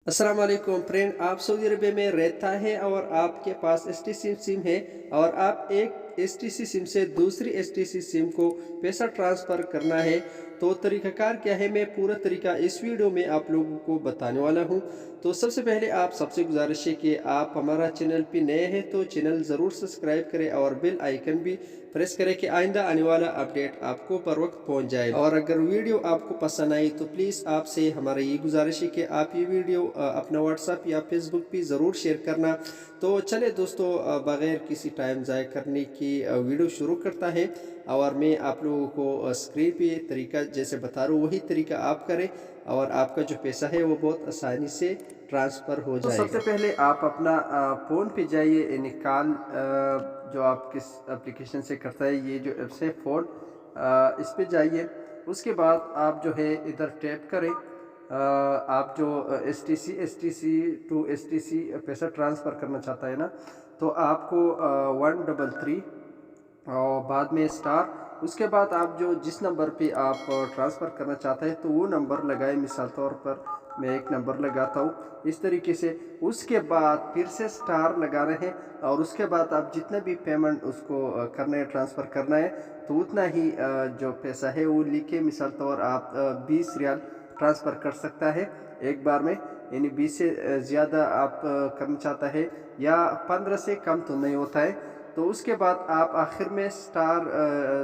अस्सलाम वालेकुम फ्रेंड, आप सऊदी अरबिया में रहता है और आपके पास एसटीसी सिम है और आप एक एसटीसी सिम से दूसरी एसटीसी सिम को पैसा ट्रांसफ़र करना है। तो तरीक़ाकार क्या है, मैं पूरा तरीका इस वीडियो में आप लोगों को बताने वाला हूं। तो सबसे पहले आप सबसे गुजारिश है कि आप हमारा चैनल पे नए हैं तो चैनल ज़रूर सब्सक्राइब करें और बेल आइकन भी प्रेस करें कि आइंदा आने वाला अपडेट आपको पर वक्त पहुंच जाए। और अगर वीडियो आपको पसंद आई तो प्लीज़ आपसे हमारा ये गुजारिश है कि आप ये वीडियो अपना व्हाट्सएप या फेसबुक पे ज़रूर शेयर करना। तो चले दोस्तों, बगैर किसी टाइम ज़ाय करने की वीडियो शुरू करता है और मैं आप लोगों को स्क्रीन पे तरीका जैसे बता रहा हूँ वही तरीका आप करें और आपका जो पैसा है वो बहुत आसानी से ट्रांसफ़र हो तो जाएगा। सबसे पहले आप अपना फ़ोन पे जाइए, निकाल जो आप किस एप्लीकेशन से करता है, ये जो ऐप्स है फ़ोन, इस पे जाइए। उसके बाद आप जो है इधर टैप करें। आप जो एसटीसी टू एसटीसी पैसा ट्रांसफ़र करना चाहता है ना, तो आपको 133 और बाद में स्टार, उसके बाद आप जो जिस नंबर पे आप ट्रांसफ़र करना चाहते हैं तो वो नंबर लगाए। मिसाल तौर पर मैं एक नंबर लगाता हूँ इस तरीके से। उसके बाद फिर से स्टार लगाना है और उसके बाद आप जितना भी पेमेंट उसको करना है, ट्रांसफ़र करना है, तो उतना ही जो पैसा है वो लिखे। मिसाल तौर आप 20 रियाल ट्रांसफ़र कर सकता है एक बार में, यानी 20 से ज़्यादा आप करना चाहता है या 15 से कम तो नहीं होता है। तो उसके बाद आप आखिर में स्टार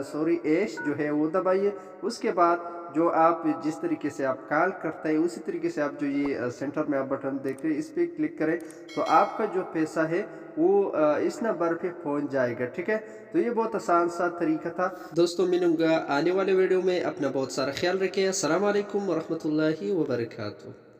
सॉरी ऐश जो है वो दबाइए। उसके बाद जो आप जिस तरीके से आप कॉल करते हैं उसी तरीके से आप जो ये सेंटर में आप बटन देख रहे हैं इस पर क्लिक करें, तो आपका जो पैसा है वो इस नंबर पे पहुंच जाएगा। ठीक है, तो ये बहुत आसान सा तरीका था। दोस्तों, मिलूंगा आने वाले वीडियो में। अपना बहुत सारा ख्याल रखें। अस्सलाम वालेकुम वरहमतुल्लाहि वबरकातुहू।